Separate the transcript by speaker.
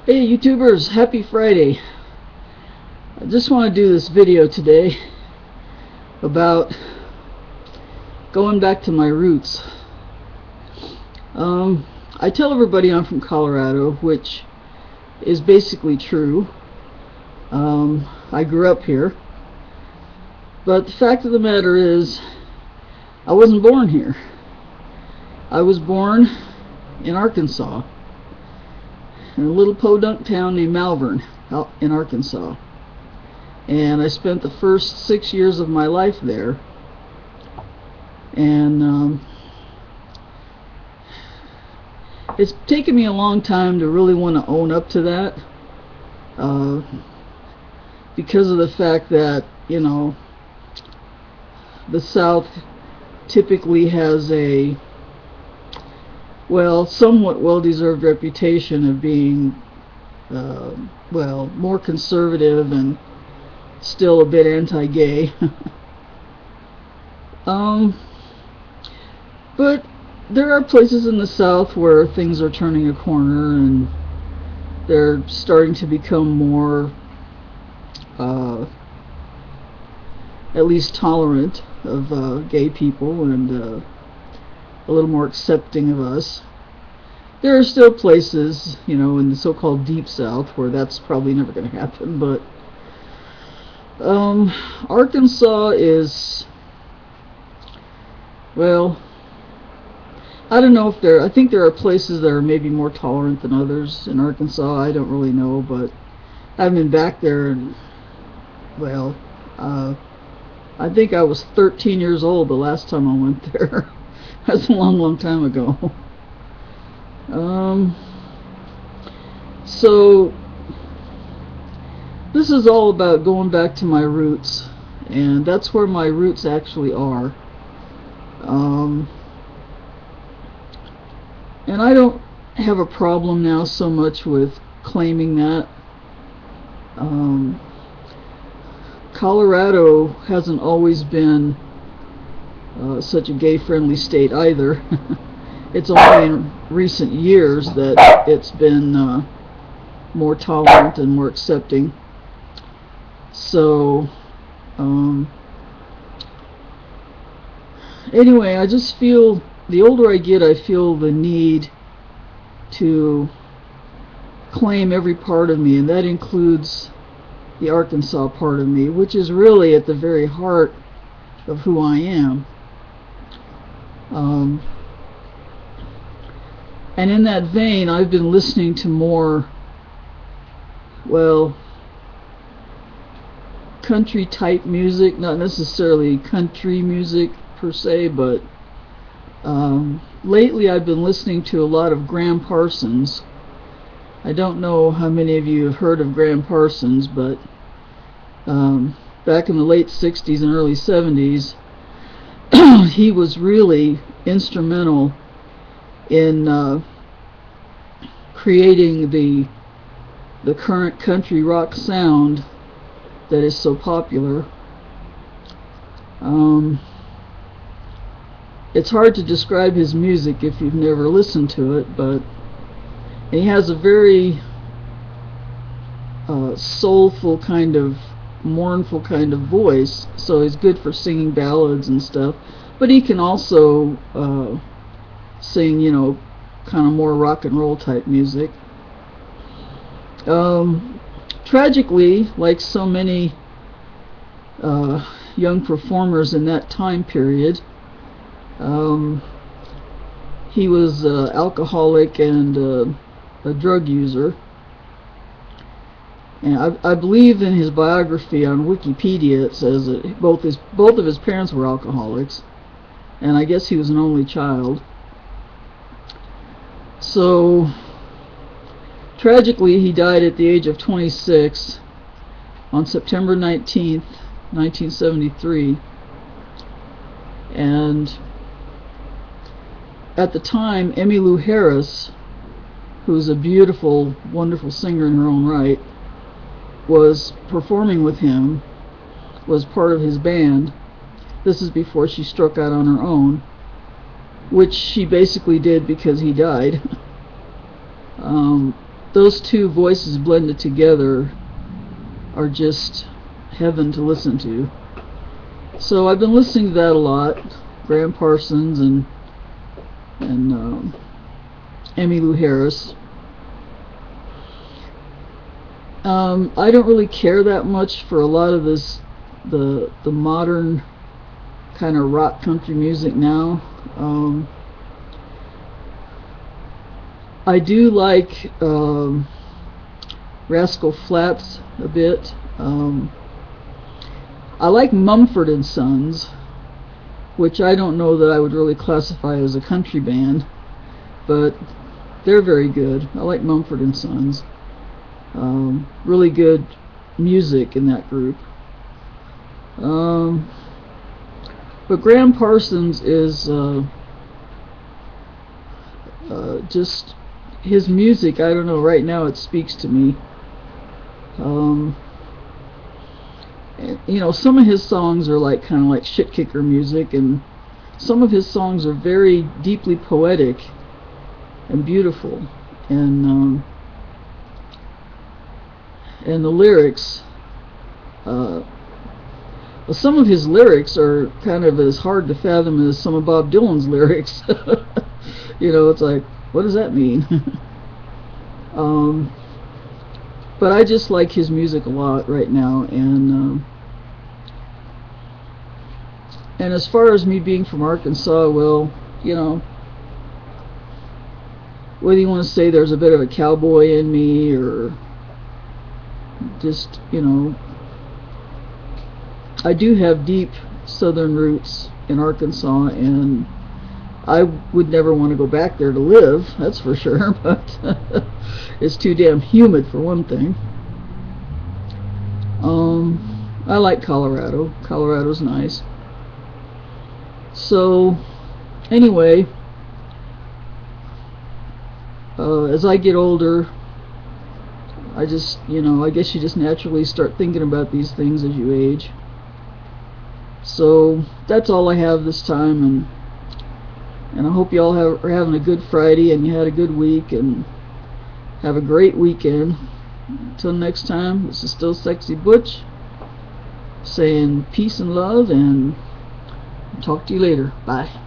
Speaker 1: Hey YouTubers, happy Friday. I just want to do this video today about going back to my roots. I tell everybody I'm from Colorado, which is basically true. I grew up here, but the fact of the matter is I wasn't born here. I was born in Arkansas, in a little podunk town named Malvern out in Arkansas, and I spent the first 6 years of my life there. And it's taken me a long time to really want to own up to that, because of the fact that, you know, the South typically has a somewhat well-deserved reputation of being more conservative and still a bit anti-gay. But there are places in the South where things are turning a corner and they're starting to become more at least tolerant of gay people and a little more accepting of us. There are still places, you know, in the so-called Deep South where that's probably never going to happen, but Arkansas is, well, I don't know if I think there are places that are maybe more tolerant than others in Arkansas. I don't really know, but I've been back there, and I think I was 13 years old the last time I went there. That's a long time ago. So this is all about going back to my roots, and that's where my roots actually are. And I don't have a problem now so much with claiming that. Colorado hasn't always been such a gay-friendly state either. It's only in recent years that it's been more tolerant and more accepting. So, anyway, I just feel, the older I get, I feel the need to claim every part of me, and that includes the Arkansas part of me, which is really at the very heart of who I am. And in that vein, I've been listening to more, country type music, not necessarily country music per se, but lately I've been listening to a lot of Graham Parsons. I don't know how many of you have heard of Graham Parsons, but back in the late 60s and early 70s, he was really instrumental in creating the current country rock sound that is so popular. It's hard to describe his music if you've never listened to it, but he has a very soulful kind of, mournful kind of voice, so he's good for singing ballads and stuff, but he can also sing, you know, kind of more rock and roll type music. Tragically, like so many young performers in that time period, he was alcoholic and a drug user. And I believe in his biography on Wikipedia it says that both of his parents were alcoholics, and I guess he was an only child. So tragically, he died at the age of 26 on September 19th, 1973. And at the time, Emmylou Harris, who's a beautiful, wonderful singer in her own right, was performing with him, was part of his band. This is before she struck out on her own, which she basically did because he died. those two voices blended together are just heaven to listen to. So I've been listening to that a lot. Graham Parsons and Emmylou Harris. I don't really care that much for a lot of the modern kind of rock country music now. I do like Rascal Flatts a bit. I like Mumford and Sons, which I don't know that I would really classify as a country band, but they're very good. I like Mumford and Sons. Really good music in that group. But Graham Parsons is just his music. I don't know. Right now, it speaks to me. You know, some of his songs are like kind of like shit kicker music, and some of his songs are very deeply poetic and beautiful, and the lyrics, well, some of his lyrics are kind of as hard to fathom as some of Bob Dylan's lyrics. You know, it's like, what does that mean? But I just like his music a lot right now, and as far as me being from Arkansas, well, you know, whether you want to say there's a bit of a cowboy in me, or just, you know, I do have deep southern roots in Arkansas, and I would never want to go back there to live, that's for sure, but it's too damn humid for one thing. I like Colorado. Colorado's nice. So, anyway, as I get older, I just, you know, I guess you just naturally start thinking about these things as you age. So that's all I have this time, and I hope you all are having a good Friday, and you had a good week, and have a great weekend. Until next time, this is still Sexy Butch saying peace and love, and talk to you later. Bye.